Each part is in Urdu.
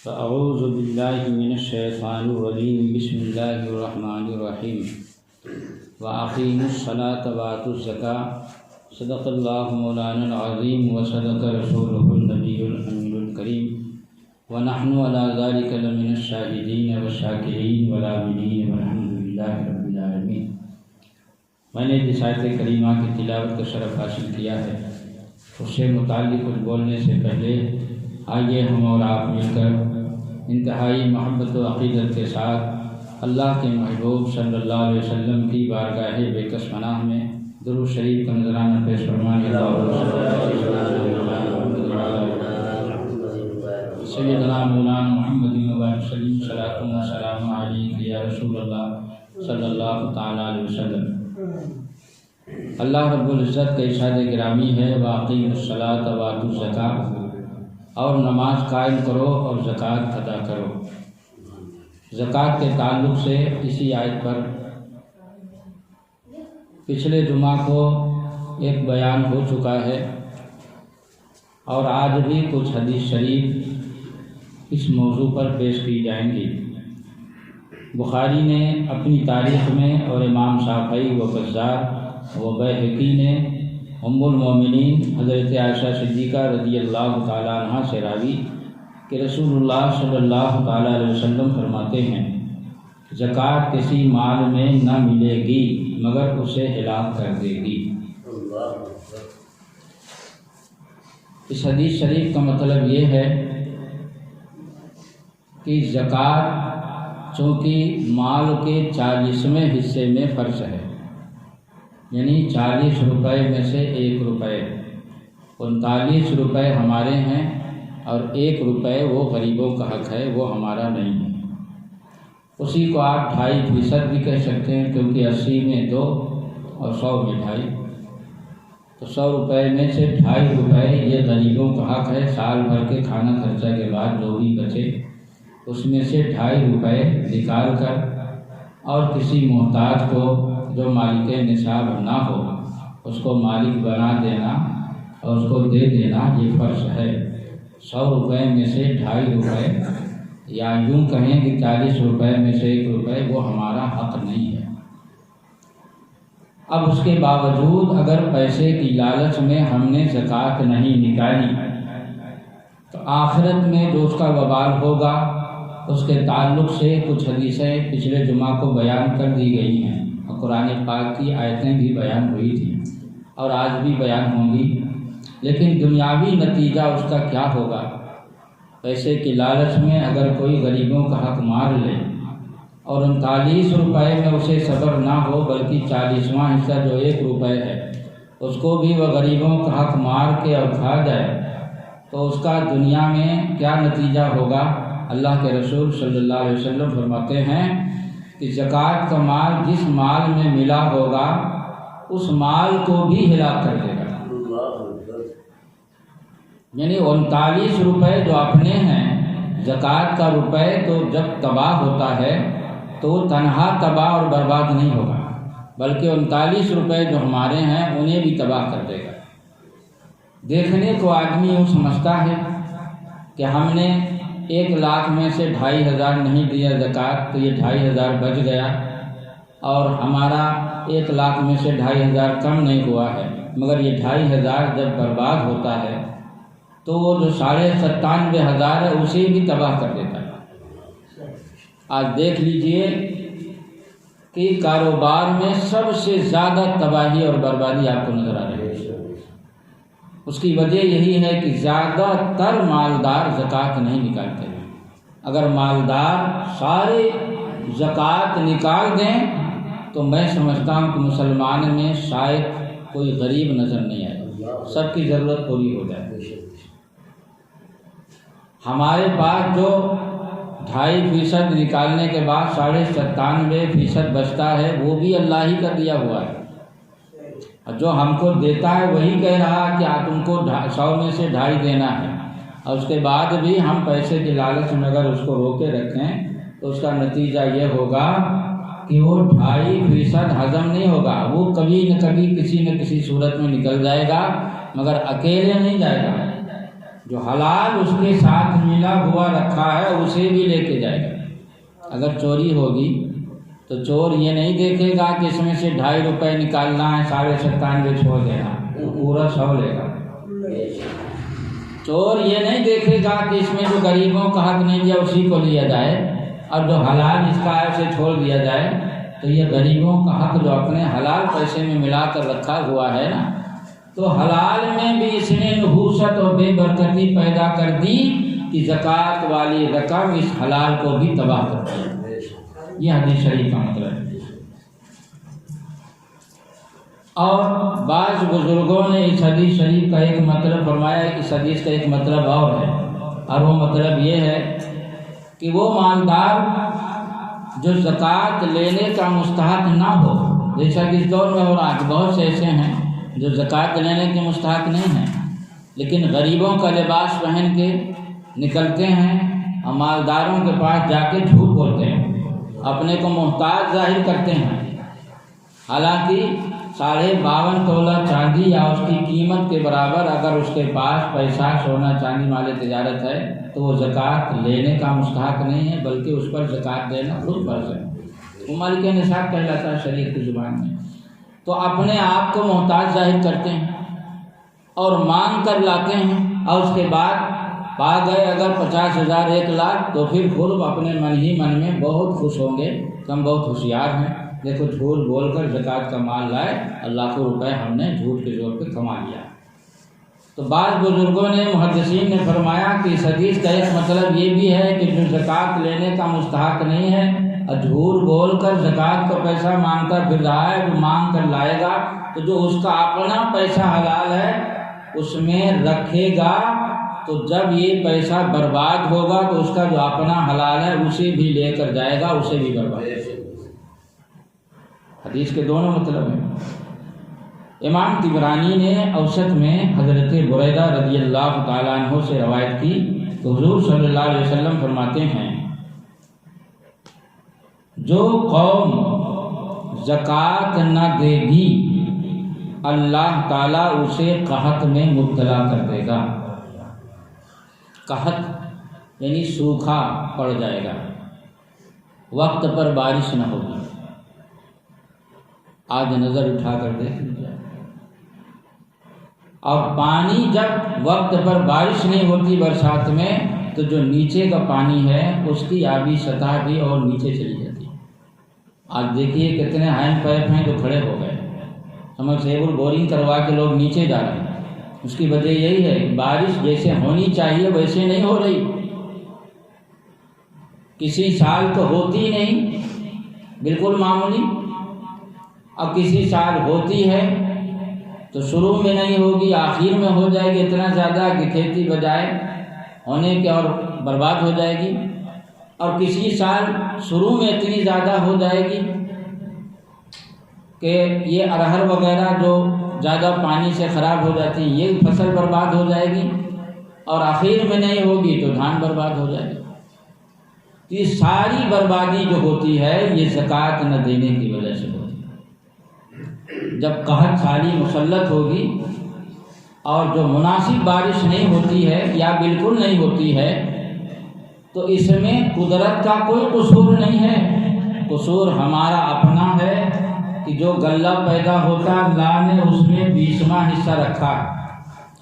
فأعوذ بالله من الشيطان الرجيم بسم الله الرحمن الرحيم وأقيموا الصلاة وآتوا الزكاة صدق الله مولانا العظيم وصدق رسوله النبي الأمين الكريم ونحن على ذلك لمن الشاهدين والشاكرين والعابدين والحمد لله رب العالمين۔ میں نے جس آیت کریمہ کی تلاوت کا شرف حاصل کیا ہے اس سے متعلق کچھ بولنے سے پہلے آئیے ہم اور آپ مل کر انتہائی محبت و عقیدت کے ساتھ اللہ کے محبوب صلی اللہ علیہ وسلم کی بارگاہ بے کس پناہ میں درود شریف کا نذرانہ پیش فرمائیں۔ سیدنا مولانا محمد وسلم صلاۃ و سلام علیک یا رسول اللہ صلی اللہ تعالیٰ علیہ وسلم۔ اللہ رب العزت کا ارشاد گرامی ہے وَأَقِیمُوا الصَّلَاةَ وَآتُوا الزَّکَاةَ، اور نماز قائم کرو اور زکوٰۃ ادا کرو۔ زکوٰۃ کے تعلق سے اسی آیت پر پچھلے جمعہ کو ایک بیان ہو چکا ہے اور آج بھی کچھ حدیث شریف اس موضوع پر پیش کی جائیں گی۔ بخاری نے اپنی تاریخ میں اور امام شافعی و بزار و بیہقی نے ام المومنین حضرت عائشہ صدیقہ رضی اللہ تعالیٰ عنہ سے راوی کہ رسول اللہ صلی اللہ تعالیٰ علیہ وسلم فرماتے ہیں زکوٰۃ کسی مال میں نہ ملے گی مگر اسے ہلاک کر دے گی۔ اس حدیث شریف کا مطلب یہ ہے کہ زکوٰۃ چونکہ مال کے 40ویں حصے میں فرض ہے، یعنی 40 روپے میں سے 1 روپے، 39 روپے ہمارے ہیں اور 1 روپے وہ غریبوں کا حق ہے، وہ ہمارا نہیں ہے۔ اسی کو آپ 2.5% بھی کہہ سکتے ہیں کیونکہ 80 میں 2 اور 100 میں 2.5، تو 100 روپے میں سے 2.5 روپے یہ غریبوں کا حق ہے۔ سال بھر کے کھانا خرچہ کے بعد جو بھی بچے اس میں سے 2.5 روپے نکال کر اور کسی محتاج کو جو مالک نصاب نہ ہو اس کو مالک بنا دینا اور اس کو دے دینا، یہ فرض ہے۔ 100 روپے میں سے 2.5 روپے یا یوں کہیں کہ 40 روپے میں سے 1 روپے وہ ہمارا حق نہیں ہے۔ اب اس کے باوجود اگر پیسے کی لالچ میں ہم نے زکوٰۃ نہیں نکالی تو آخرت میں جو اس کا وبال ہوگا اس کے تعلق سے کچھ حدیثیں پچھلے جمعہ کو بیان کر دی گئی ہیں اور قرآن پاک کی آیتیں بھی بیان ہوئی تھیں اور آج بھی بیان ہوں گی، لیکن دنیاوی نتیجہ اس کا کیا ہوگا؟ پیسے کی لالچ میں اگر کوئی غریبوں کا حق مار لے اور 39 روپے میں اسے صبر نہ ہو بلکہ 40واں حصہ جو 1 روپے ہے اس کو بھی وہ غریبوں کا حق مار کے اور کھا جائے تو اس کا دنیا میں کیا نتیجہ ہوگا؟ اللہ کے رسول صلی اللہ علیہ وسلم فرماتے ہیں کہ زکوٰۃ کا مال جس مال میں ملا ہوگا اس مال کو بھی ہلاک کر دے گا۔ یعنی 39 روپے جو اپنے ہیں، زکوٰۃ کا روپے تو جب تباہ ہوتا ہے تو وہ تنہا تباہ اور برباد نہیں ہوگا بلکہ 39 روپے جو ہمارے ہیں انہیں بھی تباہ کر دے گا۔ دیکھنے کو آدمی یوں سمجھتا ہے کہ ہم نے 1 لاکھ میں سے 2,500 نہیں دیا زکوٰۃ تو یہ 2,500 بچ گیا اور ہمارا 1 لاکھ میں سے 2,500 کم نہیں ہوا ہے، مگر یہ 2,500 جب برباد ہوتا ہے تو وہ جو 97,500 ہے اسے بھی تباہ کر دیتا ہے۔ آج دیکھ لیجئے کہ کاروبار میں سب سے زیادہ تباہی اور بربادی آپ کو نظر آ رہی ہے۔ اس کی وجہ یہی ہے کہ زیادہ تر مالدار زکوٰۃ نہیں نکالتے ہیں۔ اگر مالدار سارے زکوٰۃ نکال دیں تو میں سمجھتا ہوں کہ مسلمان میں شاید کوئی غریب نظر نہیں آئے، سب کی ضرورت پوری ہو جائے۔ ہمارے پاس جو 2.5% نکالنے کے بعد 97.5% بچتا ہے وہ بھی اللہ ہی کا دیا ہوا ہے، اور جو ہم کو دیتا ہے وہی کہہ رہا کہ تم کو 100 میں سے 2.5 دینا ہے، اور اس کے بعد بھی ہم پیسے کی لالچ میں اگر اس کو روکے رکھیں تو اس کا نتیجہ یہ ہوگا کہ وہ 2.5% ہضم نہیں ہوگا، وہ کبھی نہ کبھی کسی نہ کسی صورت میں نکل جائے گا، مگر اکیلے نہیں جائے گا۔ جو حلال اس کے ساتھ ملا ہوا رکھا ہے اسے بھی لے کے جائے گا۔ اگر چوری ہوگی تو چور یہ نہیں دیکھے گا کہ اس میں سے 2.5 روپے نکالنا ہے، 97.5 چھوڑ دینا، وہ پورا 100 لے گا۔ چور یہ نہیں دیکھے گا کہ اس میں جو غریبوں کا حق نہیں دیا اسی کو لیا جائے اور جو حلال اس کا ہے اسے چھوڑ دیا جائے۔ تو یہ غریبوں کا حق جو اپنے حلال پیسے میں ملا کر رکھا ہوا ہے نا، تو حلال میں بھی اس نے نحوست اور بے برکتی پیدا کر دی کہ زکوٰۃ والی رقم اس حلال کو بھی تباہ کر دی۔ یہ حدیث شریف کا مطلب ہے۔ اور بعض بزرگوں نے اس حدیث شریف کا ایک مطلب فرمایا، اس حدیث کا ایک مطلب اور ہے، اور وہ مطلب یہ ہے کہ وہ مالدار جو زکوٰۃ لینے کا مستحق نہ ہو، جیسا کہ اس دور میں ہو رہا ہے، بہت سے ایسے ہیں جو زکوٰۃ لینے کے مستحق نہیں ہیں لیکن غریبوں کا لباس پہن کے نکلتے ہیں اور مالداروں کے پاس جا کے جھوٹ بولتے ہیں، اپنے کو محتاج ظاہر کرتے ہیں، حالانکہ 52.5 تولہ چاندی یا اس کی قیمت کے برابر اگر اس کے پاس پیسہ سونا چاندی مال تجارت ہے تو وہ زکوٰۃ لینے کا مستحق نہیں ہے بلکہ اس پر زکوٰۃ دینا خود فرض ہے، وہ مالک نصاب کہلاتا ہے شریعت کی زبان میں۔ تو اپنے آپ کو محتاج ظاہر کرتے ہیں اور مانگ کر لاتے ہیں، اور اس کے بعد پا گئے اگر 50,000 1 لاکھ تو پھر خود اپنے من ہی من میں بہت خوش ہوں گے کہ ہم بہت ہوشیار ہیں، دیکھو جھوٹ بول کر زکوٰۃ کا مال لائے اور لاکھوں روپے ہم نے جھوٹ کے زور پہ کما لیا۔ تو بعض بزرگوں نے محدثین نے فرمایا کہ اس حدیث کا ایک مطلب یہ بھی ہے کہ جو زکوٰۃ لینے کا مستحق نہیں ہے اور جھوٹ بول کر زکوٰۃ کا پیسہ مانگتا پھر رہا ہے، جو مانگ کر لائے گا تو جو اس کا اپنا پیسہ حلال ہے اس میں رکھے گا، تو جب یہ پیسہ برباد ہوگا تو اس کا جو اپنا حلال ہے اسے بھی لے کر جائے گا، اسے بھی برباد کرے گا۔ حدیث کے دونوں مطلب ہیں۔ امام طبرانی نے اوسط میں حضرت بریدہ رضی اللہ تعالیٰ عنہ سے روایت کی تو حضور صلی اللہ علیہ وسلم فرماتے ہیں، جو قوم زکوٰۃ نہ دے گی اللہ تعالیٰ اسے قحط میں مبتلا کر دے گا۔ قحط یعنی سوکھا پڑ جائے گا، وقت پر بارش نہ ہوگی۔ آج نظر اٹھا کر دیکھ لیجیے، اور پانی جب وقت پر بارش نہیں ہوتی برسات میں تو جو نیچے کا پانی ہے اس کی آبی سطح بھی اور نیچے چلی جاتی ہے۔ آج دیکھیے کتنے ہینڈ پائپ ہیں جو کھڑے ہو گئے، سمرسیبل بورنگ کروا کے لوگ نیچے جا رہے ہیں۔ اس کی وجہ یہی ہے کہ بارش جیسے ہونی چاہیے ویسے نہیں ہو رہی، کسی سال تو ہوتی نہیں بالکل معمولی، اب کسی سال ہوتی ہے تو شروع میں نہیں ہوگی، آخر میں ہو جائے گی اتنا زیادہ کہ کھیتی بجائے ہونے کے اور برباد ہو جائے گی، اور کسی سال شروع میں اتنی زیادہ ہو جائے گی کہ یہ ارہر وغیرہ جو زیادہ پانی سے خراب ہو جاتی ہیں یہ فصل برباد ہو جائے گی، اور آخر میں نہیں ہوگی تو دھان برباد ہو جائے گا۔ یہ ساری بربادی جو ہوتی ہے یہ زکوٰۃ نہ دینے کی وجہ سے ہوتی ہے۔ جب قحط سالی مسلط ہوگی اور جو مناسب بارش نہیں ہوتی ہے یا بالکل نہیں ہوتی ہے تو اس میں قدرت کا کوئی قصور نہیں ہے، قصور ہمارا اپنا ہے کہ جو غلہ پیدا ہوتا اللہ نے اس میں 20واں حصہ رکھا ہے۔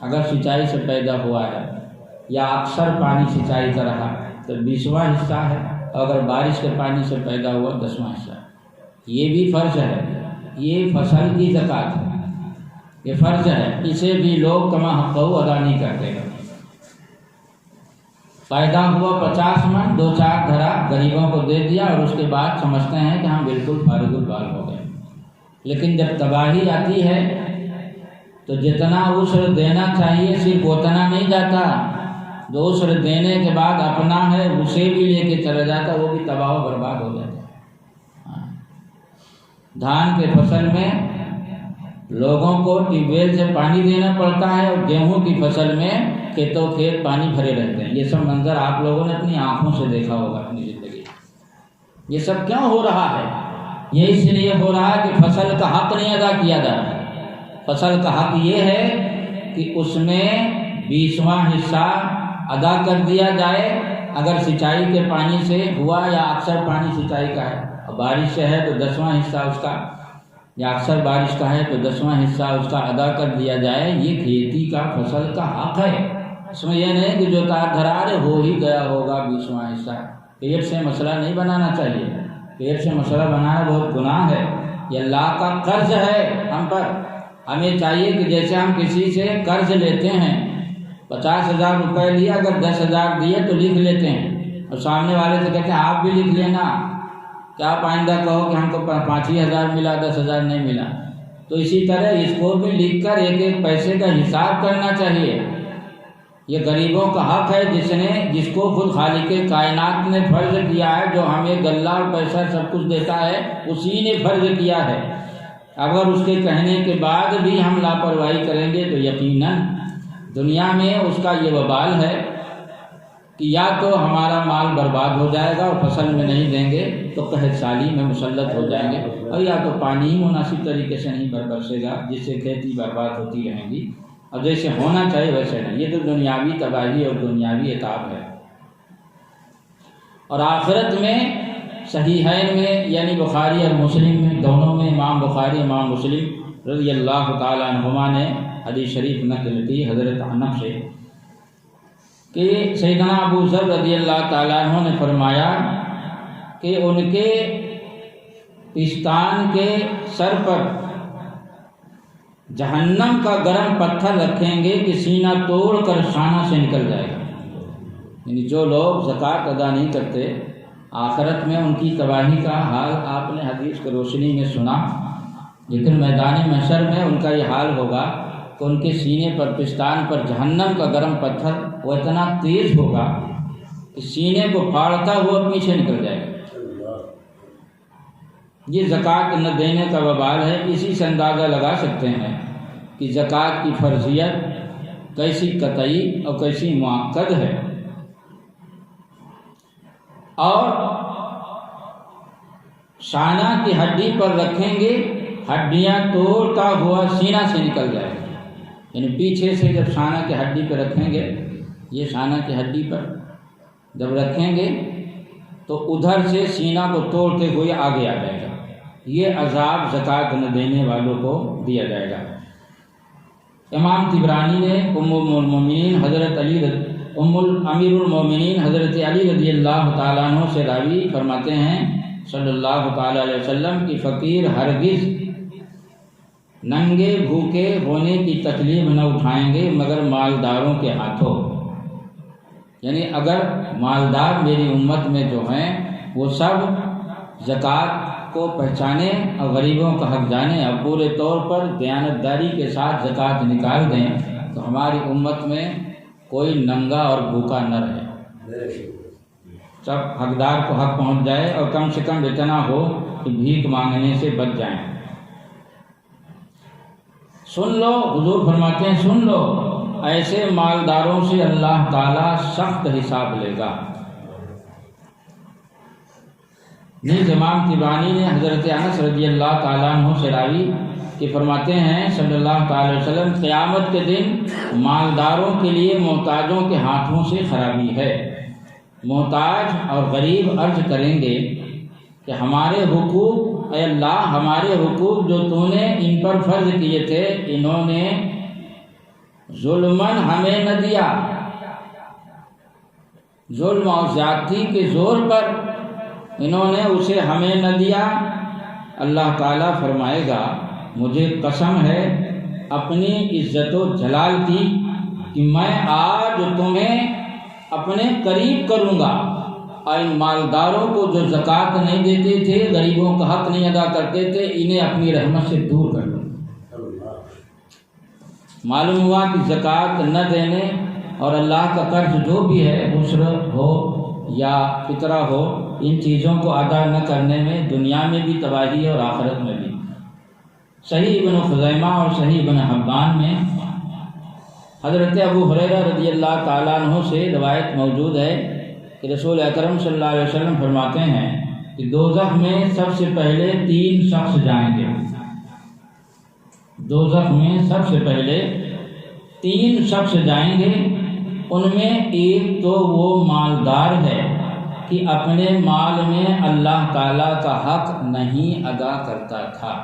اگر سینچائی سے پیدا ہوا ہے یا اکثر پانی سینچائی کا رہا تو 20واں حصہ ہے، اگر بارش کے پانی سے پیدا ہوا 10واں حصہ ہے۔ یہ بھی فرض ہے، یہ فصل کی زکوٰۃ ہے، یہ فرض ہے، اسے بھی لوگ کما حقہ ادا نہیں کرتے گا۔ پیدا ہوا 50 من 2-4 دھرا غریبوں کو دے دیا اور اس کے بعد سمجھتے ہیں کہ ہم بالکل فارغ البال ہو گئے، لیکن جب تباہی آتی ہے تو جتنا عشر دینا چاہیے صرف اتنا نہیں جاتا، جو عشر دینے کے بعد اپنا ہے اسے بھی لے کے چلا جاتا، وہ بھی تباہ و برباد ہو جاتا ہے۔ دھان کے فصل میں لوگوں کو ٹیوب ویل سے پانی دینا پڑتا ہے اور گیہوں کی فصل میں کھیتوں کھیت پانی بھرے رہتے ہیں۔ یہ سب منظر آپ لوگوں نے اپنی آنکھوں سے دیکھا ہوگا اپنی زندگی۔ یہ سب کیوں ہو رہا ہے؟ یہ اس لیے ہو رہا ہے کہ فصل کا حق نہیں ادا کیا جا رہا۔ فصل کا حق یہ ہے کہ اس میں 20واں حصہ ادا کر دیا جائے اگر سینچائی کے پانی سے ہوا، یا اکثر پانی سینچائی کا ہے اور بارش سے ہے تو 10واں حصہ اس کا، یا اکثر بارش کا ہے تو 10واں حصہ اس کا ادا کر دیا جائے۔ یہ کھیتی کا فصل کا حق ہے، اس میں یہ نہیں کہ جو تار دھرار ہو ہی گیا ہوگا 20واں حصہ۔ پیٹ سے مسئلہ نہیں بنانا چاہیے، پیٹ سے مسئلہ بنانا بہت گناہ ہے، یہ اللہ کا قرض ہے ہم پر۔ ہمیں چاہیے کہ جیسے ہم کسی سے قرض لیتے ہیں، 50,000 روپے لیا، اگر 10,000 دیے تو لکھ لیتے ہیں، اور سامنے والے سے کہتے ہیں آپ بھی لکھ لینا، کیا آئندہ کہو کہ ہم کو 5,000 ملا 10,000 نہیں ملا۔ تو اسی طرح اس کو بھی لکھ کر ایک ایک پیسے کا حساب کرنا چاہیے۔ یہ غریبوں کا حق ہے، جس کو خود خالق کائنات نے فرض کیا ہے، جو ہمیں غلہ اور پیسہ سب کچھ دیتا ہے اسی نے فرض کیا ہے۔ اگر اس کے کہنے کے بعد بھی ہم لاپرواہی کریں گے تو یقیناً دنیا میں اس کا یہ وبال ہے کہ یا تو ہمارا مال برباد ہو جائے گا اور فصل میں نہیں دیں گے تو قحط سالی میں مسلط ہو جائیں گے، اور یا تو پانی ہی مناسب طریقے سے نہیں برسے گا جس سے کھیتی برباد ہوتی رہیں گی، اور جیسے ہونا چاہیے ویسے نہیں۔ یہ تو دنیاوی تباہی اور دنیاوی عتاب ہے۔ اور آخرت میں صحیحین میں یعنی بخاری اور مسلم میں، دونوں میں، امام بخاری امام مسلم رضی اللہ تعالیٰ عنہما نے حدیث شریف نقل کی حضرت انس سے کہ سیدنا ابو ذر رضی اللہ تعالیٰ عنہ نے فرمایا کہ ان کے پستان کے سر پر جہنم کا گرم پتھر رکھیں گے کہ سینہ توڑ کر شانہ سے نکل جائے گا۔ یعنی جو لوگ زکوٰۃ ادا نہیں کرتے، آخرت میں ان کی تباہی کا حال آپ نے حدیث کی روشنی میں سنا، لیکن میدان محشر میں ان کا یہ حال ہوگا کہ ان کے سینے پر، پستان پر جہنم کا گرم پتھر وہ اتنا تیز ہوگا کہ سینے کو پھاڑتا ہوا پیچھے نکل جائے گا۔ یہ زکوٰۃ نہ دینے کا وبال ہے۔ اسی سے اندازہ لگا سکتے ہیں کہ زکوٰۃ کی فرضیت کیسی قطعی اور کیسی مؤکد ہے۔ اور شانہ کی ہڈی پر رکھیں گے، ہڈیاں توڑتا ہوا سینہ سے نکل جائے گا۔ یعنی پیچھے سے جب شانہ کی ہڈی پہ رکھیں گے، یہ شانہ کی ہڈی پر جب رکھیں گے تو ادھر سے سینہ کو توڑتے ہوئے آگے آ جائے گا۔ یہ عذاب زکوٰۃ نہ دینے والوں کو دیا جائے گا۔ امام طبرانی نے امیر المومنین حضرت علی رضی اللہ تعالیٰ عنہ سے راوی فرماتے ہیں صلی اللہ تعالیٰ علیہ وسلم کی فقیر ہرگز ننگے بھوکے ہونے کی تکلیف نہ اٹھائیں گے مگر مالداروں کے ہاتھوں۔ یعنی اگر مالدار میری امت میں جو ہیں وہ سب زکوٰۃ کو پہچانے اور غریبوں کا حق جانے اور پورے طور پر دیانتداری کے ساتھ زکوٰۃ نکال دیں تو ہماری امت میں کوئی ننگا اور بھوکا نہ رہے، سب حقدار کو حق پہنچ جائے، اور کم سے کم اتنا ہو کہ بھیک مانگنے سے بچ جائیں۔ سن لو، حضور فرماتے ہیں سن لو، ایسے مالداروں سے اللہ تعالیٰ سخت حساب لے گا۔ نیز امام طبرانی نے حضرت انس رضی اللہ تعالیٰ عنہ سے راوی کہ فرماتے ہیں صلی اللہ تعالی وسلم قیامت کے دن مالداروں کے لیے محتاجوں کے ہاتھوں سے خرابی ہے۔ محتاج اور غریب عرض کریں گے کہ ہمارے حقوق، اے اللہ ہمارے حقوق جو تو نے ان پر فرض کیے تھے انہوں نے ظلماً ہمیں نہ دیا، ظلم اور زیادتی کے زور پر انہوں نے اسے ہمیں نہ دیا۔ اللہ تعالیٰ فرمائے گا مجھے قسم ہے اپنی عزت و جلال کی کہ میں آج تمہیں اپنے قریب کروں گا، اور ان مالداروں کو جو زکوٰۃ نہیں دیتے تھے، غریبوں کا حق نہیں ادا کرتے تھے، انہیں اپنی رحمت سے دور کر دوں۔ معلوم ہوا کہ زکوٰۃ نہ دینے اور اللہ کا قرض جو بھی ہے، عسر ہو یا فطرہ ہو، ان چیزوں کو ادا نہ کرنے میں دنیا میں بھی تباہی اور آخرت میں بھی۔ صحیح ابن خزیمہ اور صحیح ابن حبان میں حضرت ابو ہریرہ رضی اللہ تعالیٰ عنہ سے روایت موجود ہے کہ رسول اکرم صلی اللہ علیہ وسلم فرماتے ہیں کہ دوزخ میں سب سے پہلے 3 شخص جائیں گے۔ دوزخ میں سب سے پہلے 3 شخص جائیں گے، ان میں ایک تو وہ مالدار ہے کہ اپنے مال میں اللہ تعالیٰ کا حق نہیں ادا کرتا تھا۔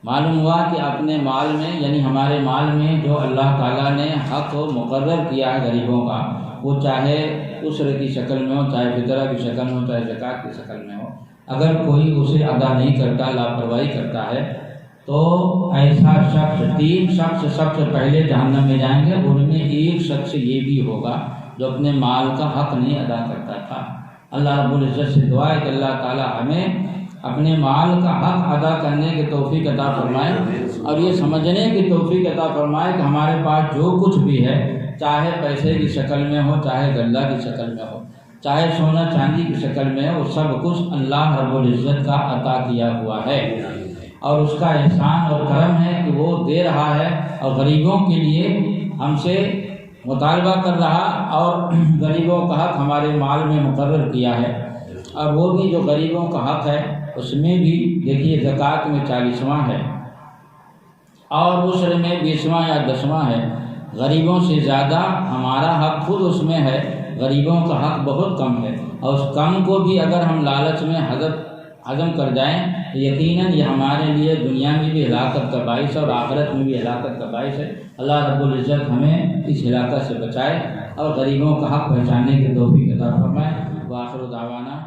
معلوم ہوا کہ اپنے مال میں، یعنی ہمارے مال میں جو اللہ تعالیٰ نے حق مقرر کیا ہے غریبوں کا، وہ چاہے عشر کی شکل میں ہو، چاہے فطرہ کی شکل میں ہو، چاہے زکوٰۃ کی شکل میں ہو، اگر کوئی اسے ادا نہیں کرتا، لاپرواہی کرتا ہے، تو ایسا شخص 3 شخص سب سے پہلے جہنم میں جائیں گے۔ ان میں ایک شخص یہ بھی ہوگا جو اپنے مال کا حق نہیں ادا کرتا تھا۔ اللہ رب العزت سے دعا ہے کہ اللہ تعالیٰ ہمیں اپنے مال کا حق ادا کرنے کی توفیق عطا فرمائے، اور یہ سمجھنے کی توفیق عطا فرمائے کہ ہمارے پاس جو کچھ بھی ہے، چاہے پیسے کی شکل میں ہو، چاہے غلہ کی شکل میں ہو، چاہے سونا چاندی کی شکل میں ہو، سب کچھ اللہ رب العزت کا عطا کیا ہوا ہے، اور اس کا احسان اور کرم ہے کہ وہ دے رہا ہے، اور غریبوں کے لیے ہم سے مطالبہ کر رہا، اور غریبوں کا حق ہمارے مال میں مقرر کیا ہے۔ اور وہ بھی جو غریبوں کا حق ہے اس میں بھی دیکھیے زکوٰۃ میں 40واں ہے، اور عشر میں 20واں یا 10واں ہے۔ غریبوں سے زیادہ ہمارا حق خود اس میں ہے، غریبوں کا حق بہت کم ہے، اور اس کم کو بھی اگر ہم لالچ میں ہضم کر جائیں تو یقیناً یہ ہمارے لیے دنیا میں بھی ہلاکت کا باعث ہے اور آخرت میں بھی ہلاکت کا باعث ہے۔ اللہ رب العزت ہمیں اس ہلاکت سے بچائے اور غریبوں کا حق پہچاننے کی توفیق عطا فرمائے۔ وآخر دعوانا